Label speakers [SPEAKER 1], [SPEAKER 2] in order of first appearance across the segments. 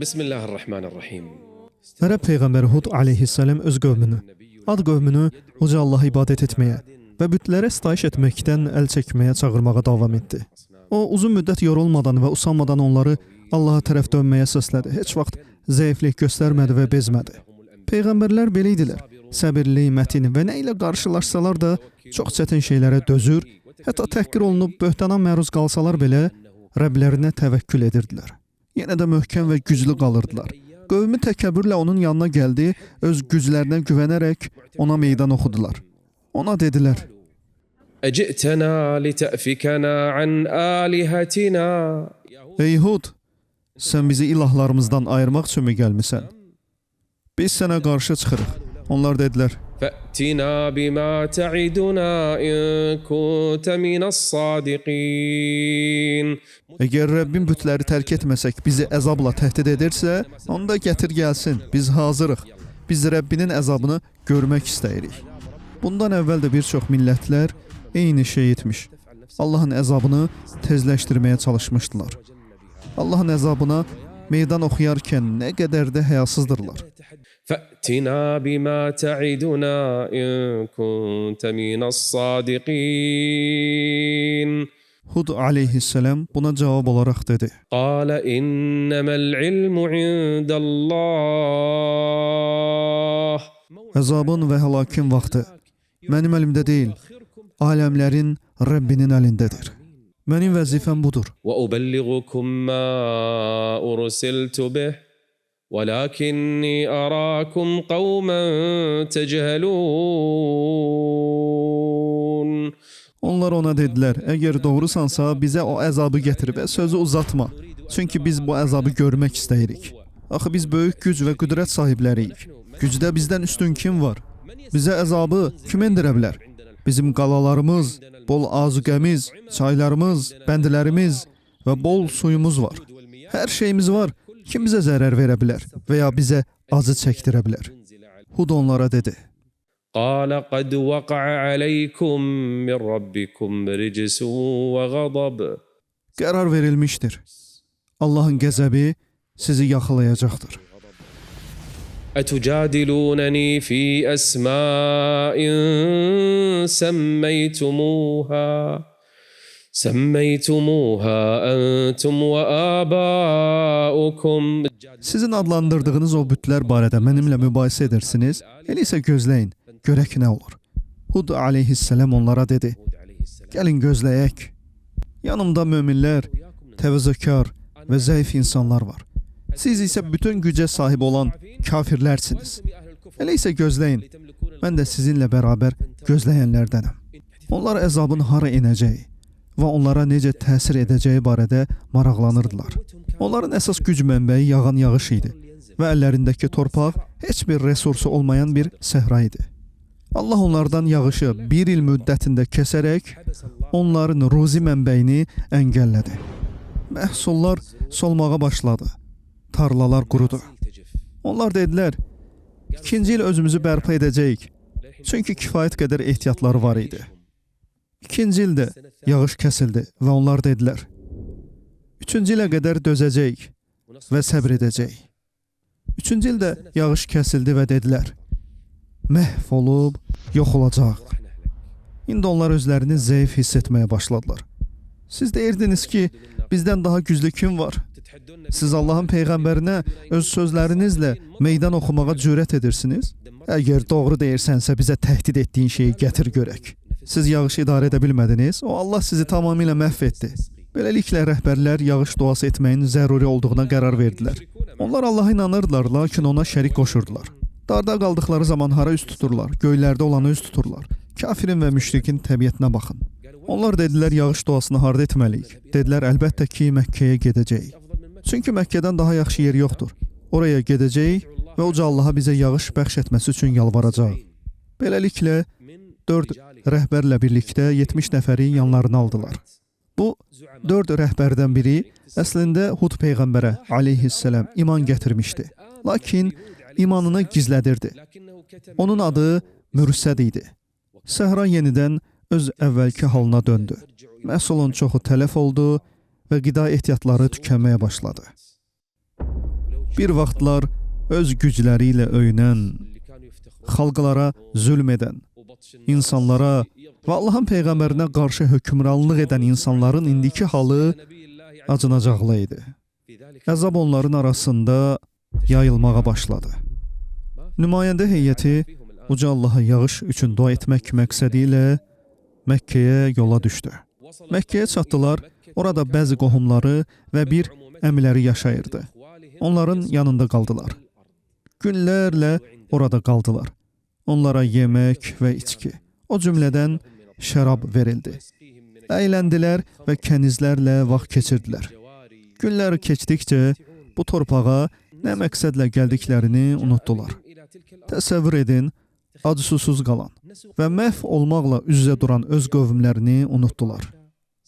[SPEAKER 1] Bismillahirrahmanirrahim.
[SPEAKER 2] Ərəb Peyğəmbəri Hud aleyhissalam öz qövmünü, ad qövmünü uca Allaha ibadət etməyə və bütlərə sitayiş etməkdən əl çəkməyə çağırmağa davam etdi. O, uzun müddət yorulmadan və usanmadan onları Allaha tərəf dönməyə səslədi. Heç vaxt zəiflik göstərmədi və bezmədi. Peyğəmbərlər belə idilər. Səbirli, mətin və nə ilə qarşılaşsalar da çox çətin şeylərə dözür, hətta təhqir olunub böhtana məruz qalsalar belə Rəblərinə təvəkkül edirdilər. Yenə də möhkəm və güclü qalırdılar. Qövmü təkəbbürlə onun yanına gəldi, öz güclərinə güvənərək ona meydan oxudular. Ona dedilər:
[SPEAKER 1] Əcitənə litəfikənə an alihatina.
[SPEAKER 2] Ey Hud, sən bizi ilahlarımızdan ayırmaq üçün mü gəlmisən? Biz sənə qarşı çıxırıq. Onlar dedilər:
[SPEAKER 1] Fə'tina bima ta'iduna in kunta minas sadiqin.
[SPEAKER 2] Əgər Rəbbin bütləri tərk etməsək, bizi əzabla təhdid edirsə, onda gətir gəlsin, biz hazırıq. Biz Rəbbinin əzabını görmək istəyirik. Bundan əvvəl də bir çox millətlər eyni şey etmiş. Allahın əzabını tezləşdirməyə çalışmışdılar. Allahın əzabına meydan oxuyarkən nə qədər də həyasızdırlar.
[SPEAKER 1] Fə'tina bima ta'iduna in kunta minas sadiqin.
[SPEAKER 2] Hud aleyhissalam buna cavab olaraq dedi:
[SPEAKER 1] Qalə innəməl ilmu indəllah.
[SPEAKER 2] Əzabın və həlakın vaxtı mənim əlimdə deyil, aləmlərin Rəbbinin əlindədir. Mənim vəzifəm budur.
[SPEAKER 1] Və ubəlliğukum mə ursiltu bih, vələkinni ərakum qavmən təcəhəlun.
[SPEAKER 2] Onlar ona dedilər: əgər doğrusansa bizə o əzabı gətir və sözü uzatma. Çünki biz bu əzabı görmək istəyirik. Axı biz böyük güc və qüdrət sahibləriyik. Gücdə bizdən üstün kim var? Bizə əzabı kim endirə bilər? Bizim qalalarımız, bol azuqəmiz, çaylarımız, bəndlərimiz və bol suyumuz var. Hər şeyimiz var. Kim bizə zərər verə bilər və ya bizə acı çəkdirə bilər? Hud onlara dedi:
[SPEAKER 1] Qalə qad vəqə aleykum min rabbikum ricsun və qadab.
[SPEAKER 2] Qərar verilmişdir. Allahın qəzəbi sizi yaxalayacaqdır.
[SPEAKER 1] Ətücadilunəni fi əsma'in səmməytumuhə əntum və əbaukum.
[SPEAKER 2] Sizin adlandırdığınız o bütlər barədə mənimlə mübahisə edirsiniz. Elə isə gözləyin, görək nə olur. Hud aleyhissalam onlara dedi: gəlin gözləyək. Yanımda möminlər, təvəzzəkar və zəif insanlar var. Siz isə bütün gücə sahib olan kafirlərsiniz. Elə isə gözləyin, mən də sizinlə bərabər gözləyənlərdənəm. Onlar əzabın hara enəcəyi və onlara necə təsir edəcəyi barədə maraqlanırdılar. Onların əsas güc mənbəyi yağan yağış idi və əllərindəki torpaq heç bir resursu olmayan bir səhra idi. Allah onlardan yağışı bir il müddətində kəsərək onların ruzi mənbəyini əngəllədi. Məhsullar solmağa başladı. Tarlalar qurudu. Onlar dedilər: İkinci il özümüzü bərpa edəcəyik. Çünki kifayət qədər ehtiyatları var idi. İkinci ildə yağış kəsildi və onlar dedilər: Üçüncü ilə qədər dözəcəyik və səbr edəcəyik. Üçüncü ildə yağış kəsildi və dedilər: Məhv olub, yox olacaq. İndi onlar özlərini zəif hiss etməyə başladılar. Siz deyirdiniz ki, bizdən daha güclü kim var? Siz Allahın Peyğəmbərinə öz sözlərinizlə meydan oxumağa cürət edirsiniz. Əgər doğru deyirsənsə bizə təhdid etdiyin şeyi gətir görək. Siz yağışı idarə edə bilmədiniz, o Allah sizi tamamilə məhv etdi. Beləliklə rəhbərlər yağış duası etməyin zəruri olduğuna qərar verdilər. Onlar Allaha inanırdılar, lakin ona şərik qoşurdular. Darda qaldıqları zaman hara üst tuturlar, göylərdə olanı üst tuturlar. Kafirin və müşrikin təbiətinə baxın. Onlar dedilər: yağış duasını harda etməliyik? Dedilər: əlbəttə ki, Məkkəyə gedəcəyik. Çünki Məkkədən daha yaxşı yer yoxdur. Oraya gedəcəyik və uca Allaha bizə yağış bəxş etməsi üçün yalvaracaq. Beləliklə 4 rəhbərlə birlikdə 70 nəfəri yanlarına aldılar. Bu 4 rəhbərdən biri əslində Hud Peyğəmbərə aleyhissalam iman gətirmişdi. Lakin imanını gizlədirdi. Onun adı Mürsəd idi. Səhra yenidən öz əvvəlki halına döndü. Məhsulun çoxu tələf oldu və qida ehtiyatları tükənməyə başladı. Bir vaxtlar öz gücləri ilə öyünən, xalqlara zülm edən, insanlara və Allahın Peyğəmbərinə qarşı hökmranlıq edən insanların indiki halı acınacaqlı idi. Əzab onların arasında yayılmağa başladı. Nümayəndə heyəti Uca Allaha yağış üçün dua etmək məqsədi ilə Məkkəyə yola düşdü. Məkkəyə çatdılar, orada bəzi qohumları və bir əmiləri yaşayırdı. Onların yanında qaldılar. Günlərlə orada qaldılar. Onlara yemək və içki, o cümlədən şərab verildi. Əyləndilər və kənizlərlə vaxt keçirdilər. Günlər keçdikcə bu torpağa nə məqsədlə gəldiklərini unutdular. Təsəvvür edin, acı-susuz qalan və məhv olmaqla üz-üzə duran öz qövmlərini unutdular.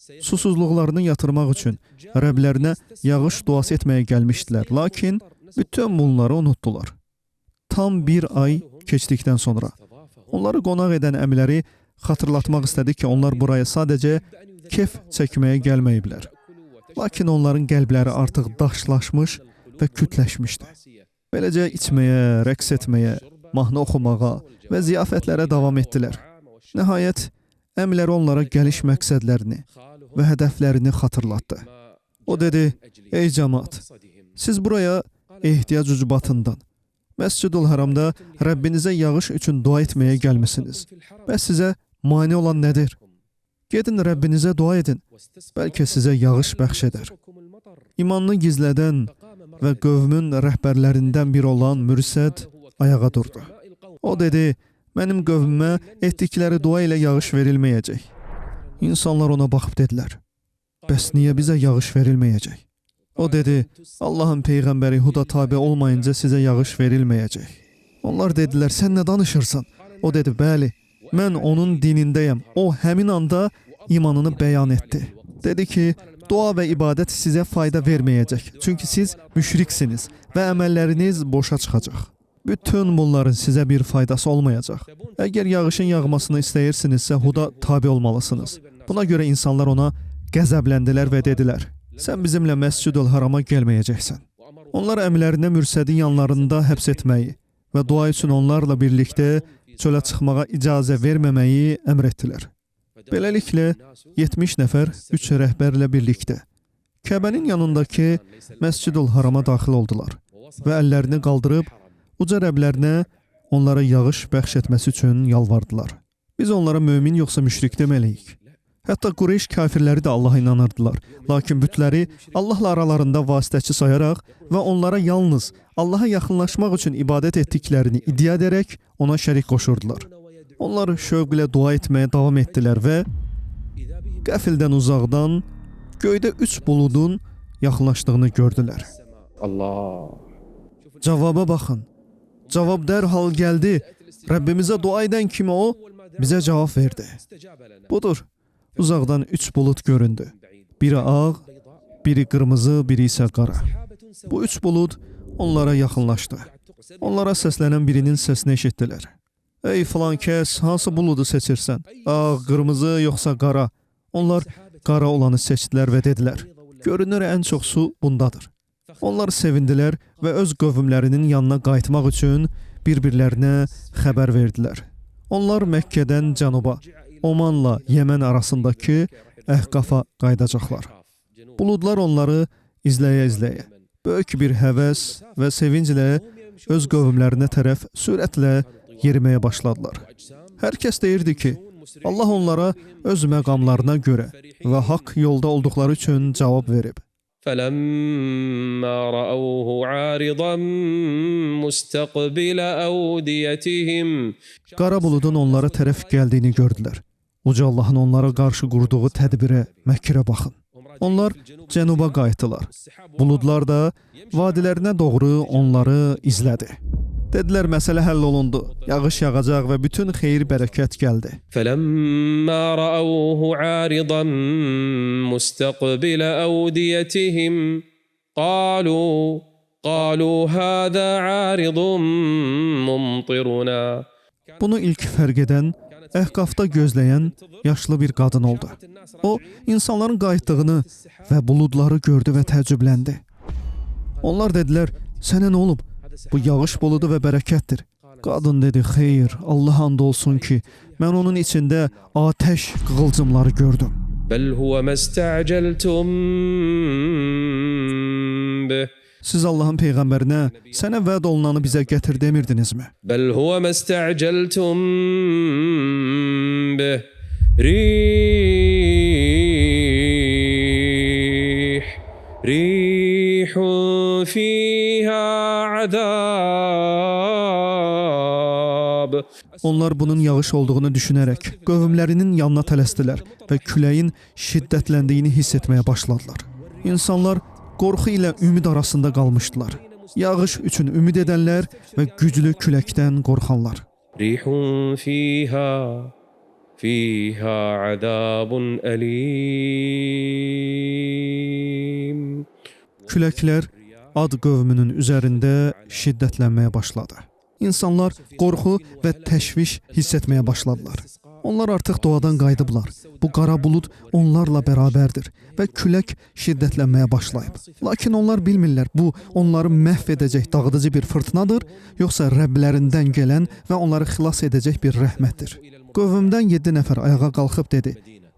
[SPEAKER 2] Susuzluqlarını yatırmaq üçün Rəblərinə yağış duası etməyə gəlmişdilər, lakin bütün bunları unutdular. Tam bir ay keçdikdən sonra onları qonaq edən əmiləri xatırlatmaq istədi ki, onlar buraya sadəcə kef çəkməyə gəlməyiblər. Lakin onların qəlbləri artıq daşlaşmış və kütləşmişdi. Beləcə içməyə, rəqs etməyə, mahnı oxumağa və ziyafətlərə davam etdilər. Nəhayət, əmilər onlara gəliş məqsədlərini və hədəflərini xatırlatdı. O dedi, ey cəmaat, siz buraya ehtiyac ucbatından, Məscid-ül Haramda Rəbbinizə yağış üçün dua etməyə gəlmisiniz. Bəs sizə mane olan nədir? Gedin Rəbbinizə dua edin, bəlkə sizə yağış bəxş edər. İmanını gizlədən və qövmün rəhbərlərindən biri olan Mürsəd ayağa durdu. O dedi, mənim qövmümə etdikləri dua ilə yağış verilməyəcək. İnsanlar ona baxıb dedilər, bəs niyə bizə yağış verilməyəcək? O dedi, Allahın Peyğəmbəri Huda tabe olmayınca sizə yağış verilməyəcək. Onlar dedilər, sən nə danışırsan? O dedi, bəli, mən onun dinindəyəm. O həmin anda imanını bəyan etdi. Dedi ki, dua və ibadət sizə fayda verməyəcək. Çünki siz müşriksiniz və əməlləriniz boşa çıxacaq. Bütün bunların sizə bir faydası olmayacaq. Əgər yağışın yağmasını istəyirsinizsə, Huda tabe olmalısınız. Buna görə insanlar ona qəzəbləndilər və dedilər, sən bizimlə Məscid-ül Harama gəlməyəcəksən. Onlar əmilərinə Mürsədin yanlarında həbs etməyi və dua üçün onlarla birlikdə çölə çıxmağa icazə verməməyi əmr etdilər. Beləliklə, 70 nəfər 3 rəhbərlə birlikdə Kəbənin yanındakı Məscid-ül Harama daxil oldular və əllərini qaldırıb uca Rəblərinə onlara yağış bəxş etməsi üçün yalvardılar. Biz onlara mömin yoxsa müşrik deməliyik. Hətta Qureyş kafirləri də Allaha inanırdılar. Lakin bütləri Allahla aralarında vasitəçi sayaraq və onlara yalnız Allaha yaxınlaşmaq üçün ibadət etdiklərini iddia edərək ona şərik qoşurdular. Onlar şövq ilə dua etməyə davam etdilər və qəfildən uzaqdan göydə 3 buludun yaxınlaşdığını gördülər. Cavaba baxın. Cavab dərhal gəldi. Rəbbimizə dua edən kimi o bizə cavab verdi. Budur. Uzaqdan 3 bulud göründü. Biri ağ, biri qırmızı, biri isə qara. Bu 3 bulud onlara yaxınlaşdı. Onlara səslənən birinin səsini eşitdilər. Ey filan kəs, hansı buludu seçirsən? Ağ, qırmızı, yoxsa qara? Onlar qara olanı seçdilər və dedilər, görünür ən çox su bundadır. Onlar sevindilər və öz qövmlərinin yanına qayıtmaq üçün bir-birlərinə xəbər verdilər. Onlar Məkkədən cənuba, Omanla Yəmən arasındakı Əhqafa qayıdacaqlar. Buludlar onları izləyə-izləyə, böyük bir həvəs və sevinclə öz qövmlərinə tərəf sürətlə yeriməyə başladılar. Hər kəs deyirdi ki, Allah onlara öz məqamlarına görə və haqq yolda olduqları üçün cavab verib.
[SPEAKER 1] فَلَمَّا رَأَوْهُ عَارِضًا مُسْتَقْبِلَ أَوْدِيَتِهِمْ
[SPEAKER 2] Qara buludun onlara tərəf gəldiyini gördülər. Uca Allahın onlara qarşı qurduğu tədbirə, məkrə baxın. Onlar cənuba qayıtdılar. Buludlar da vadilərinə doğru onları izlədi. Dedilər, məsələ həll olundu. Yağış yağacaq və bütün xeyir-bərəkət gəldi.
[SPEAKER 1] فَلَمَّا رَأَوْهُ عَارِضًا مُسْتَقْبِلَ أَوْدِيَتِهِمْ قَالُوا هَذَا عَارِضٌ مُمْطِرُنَا
[SPEAKER 2] Bunu ilk fərq edən Əhqafda gözləyən yaşlı bir qadın oldu. O, insanların qayıtdığını və buludları gördü və təəccübləndi. Onlar dedilər, Sənə nə olub? Bu yağış buludu və bərəkətdir. Qadın dedi, xeyr, Allah and olsun ki, mən onun içində ateş qığılcımları gördüm.
[SPEAKER 1] بل هو ما استعجلتم به
[SPEAKER 2] Siz Allahın peyğəmbərinə sənə vəd olunanı bizə gətir demirdinizmi?
[SPEAKER 1] بل هو ما استعجلتم به ريح فيها عذاب.
[SPEAKER 2] Onlar bunun yağış olduğunu düşünərək qövmlərinin yanına tələsdilər və küləyin şiddətləndiyini hiss etməyə başladılar. İnsanlar qorxu ilə ümid arasında qalmışdılar. Yağış üçün ümid edənlər və güclü küləkdən qorxanlar.
[SPEAKER 1] ريح فيها عذاب أليم.
[SPEAKER 2] Küləklər Ad qövmünün üzərində şiddətlənməyə başladı. İnsanlar qorxu və təşviş hiss etməyə başladılar. Onlar artıq doğadan qayıdıblar. Bu qara bulud onlarla bərabərdir və külək şiddətlənməyə başlayıb. Lakin onlar bilmirlər, bu onları məhv edəcək dağıdıcı bir fırtınadır, yoxsa Rəbblərindən gələn və onları xilas edəcək bir rəhmətdir. Qövmdən 7 nəfər ayağa qalxıb dedi,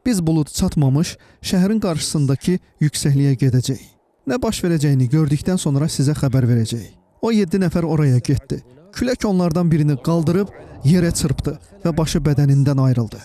[SPEAKER 2] biz bulud çatmamış şəhərin qarşısındakı yüksəkliyə gedəcəyik. Nə baş verəcəyini gördükdən sonra sizə xəbər verəcəyik. O 7 nəfər oraya getdi. Külək onlardan birini qaldırıb yerə çırpdı və başı bədənindən ayrıldı.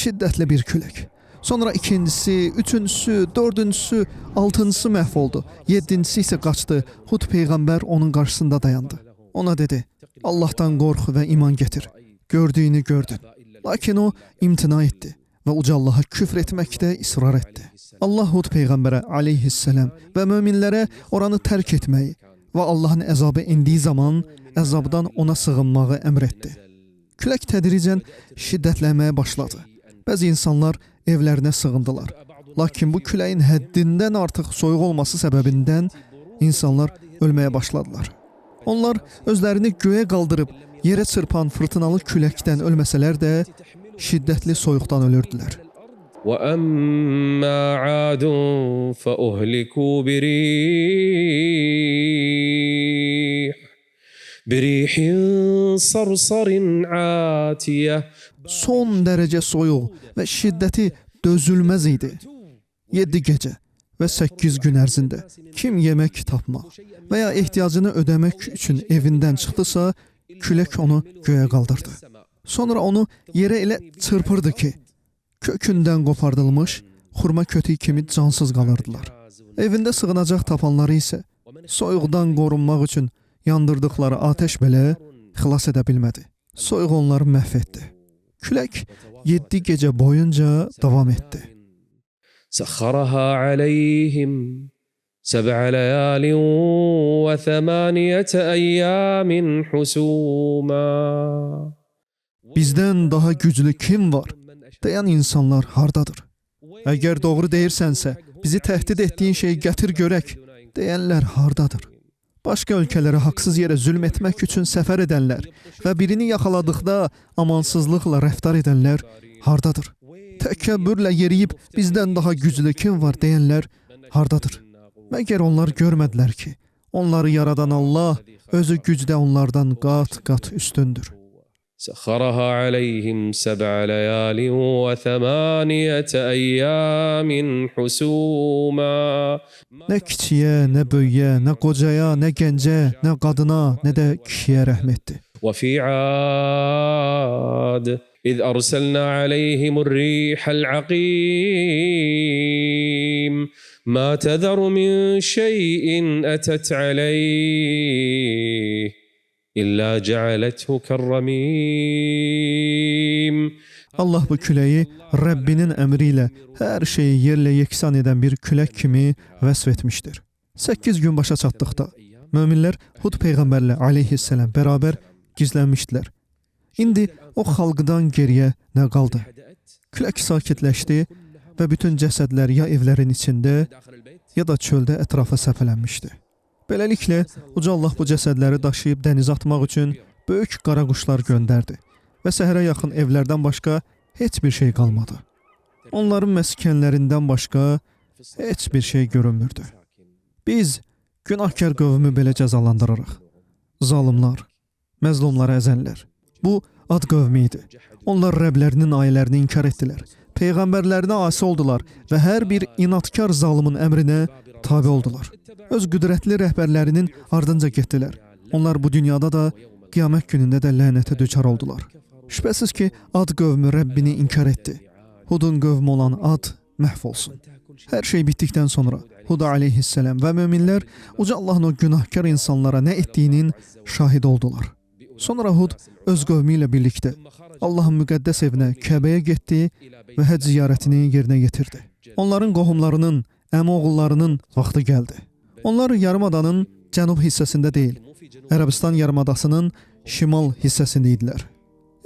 [SPEAKER 2] Şiddətli bir külək. Sonra ikincisi, üçüncüsü, dördüncüsü, altıncısı məhv oldu. Yeddincisi isə qaçdı. Hud peyğəmbər onun qarşısında dayandı. Ona dedi, Allahdan qorx və iman gətir. Gördüyünü gördün. Lakin o imtina etdi və uca Allaha küfr etməkdə israr etdi. Allah Hud peyğəmbərə aleyhissalam və möminlərə oranı tərk etməyi və Allahın əzabı indiyi zaman əzabdan ona sığınmağı əmr etdi. Külək tədricən şiddətlənməyə başladı. Bəzi insanlar evlərinə sığındılar. Lakin bu küləyin həddindən artıq soyuq olması səbəbindən insanlar ölməyə başladılar. Onlar özlərini göyə qaldırıb yerə çırpan fırtınalı küləkdən ölməsələr də şiddətli soyuqdan ölürdülər.
[SPEAKER 1] وأما عاد فأهلكوا بريح صرصر عاتية.
[SPEAKER 2] Son dərəcə soyuq və şiddəti dözülməz idi. 7 gecə və 8 gün ərzində kim yemək tapmaq və ya ehtiyacını ödəmək üçün evindən çıxdısa, külək onu göyə qaldırdı. Sonra onu yerə elə çırpırdı ki, kökündən qopardılmış xurma kötüyü kimi cansız qalırdılar. Evində sığınacaq tapanları isə soyuqdan qorunmaq üçün yandırdıqları ateş belə xilas edə bilmədi. Soyuq onları məhv etdi. Külək 7 gecə boyunca davam etdi.
[SPEAKER 1] سخرها عليهم 7 ليال و8 أيام حسوما.
[SPEAKER 2] Bizdən daha güclü kim var? Deyən insanlar hardadır? Əgər doğru deyirsənsə, bizi təhdid etdiyin şeyi gətir görək. Deyənlər hardadır? Başqa ölkələrə haqsız yerə zülm etmək üçün səfər edənlər və birini yaxaladıqda amansızlıqla rəftar edənlər hardadır? Təkəbbürlə yeriyib bizdən daha güclü kim var deyənlər hardadır? Məgər onlar görmədilər ki, onları yaradan Allah özü gücdə onlardan qat-qat üstündür.
[SPEAKER 1] سخرها عليهم 7 ليال و8 أيام حسوما.
[SPEAKER 2] Nə kiçiyə, nə böyüyə, nə qocaya, nə gəncə, nə qadına, nə də kişiyə rəhm etdi.
[SPEAKER 1] وفي عاد إذ أرسلنا عليهم الريح العقيم ما تذر من شيء أتت عليه إلا جعلته كالرميم.
[SPEAKER 2] Allah bu küləyi Rəbbinin əmri ilə hər şeyi yerlə yeksan edən bir külək kimi vəsf etmişdir. 8 gün başa çatdıqda möminlər Hud peyğəmbərlə aleyhissalam bərabər gizlənmişdilər. İndi o xalqdan geriyə nə qaldı? Külək sakitləşdi və bütün cəsədlər ya evlərin içində, ya da çöldə ətrafa səpələnmişdi. Beləliklə, uca Allah bu cəsədləri daşıyıb dənizə atmaq üçün böyük qara quşlar göndərdi və səhərə yaxın evlərdən başqa heç bir şey qalmadı. Onların məskənlərindən başqa heç bir şey görünmürdü. Biz Günahkar qövmü belə cəzalandırarıq. Zalimlar, məzlumları əzənlər. Bu Ad qövmü idi. Onlar Rəblərinin ayələrini inkar etdilər. Peyğəmbərlərinə asi oldular və hər bir inatkar zalimin əmrinə tabe oldular. Öz qüdrətli rəhbərlərinin ardınca getdilər. Onlar bu dünyada da, qiyamət günündə də lənətə düçar oldular. Şübhəsiz ki, Ad qövmü Rəbbini inkar etdi. Hudun qövmü olan Ad məhv olsun. Hər şey bitdikdən sonra Hud aleyhisselam və möminlər uca Allahın o günahkar insanlara nə etdiyinin şahid oldular. Sonra Hud öz qövmü ilə birlikdə Allahın müqəddəs evinə, Kəbəyə getdi və həcc ziyarətini yerinə yetirdi. Onların qohumlarının, əmi oğullarının vaxtı gəldi. Onlar yarımadanın cənub hissəsində deyil, Ərəbistan yarımadasının şimal hissəsində idilər.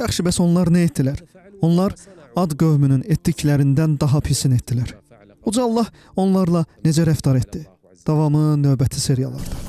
[SPEAKER 2] Yaxşı, bəs onlar nə etdilər? Onlar Ad qövmünün etdiklərindən daha pisini etdilər. Uca Allah onlarla necə rəftar etdi? Davamı növbəti seriyalarda.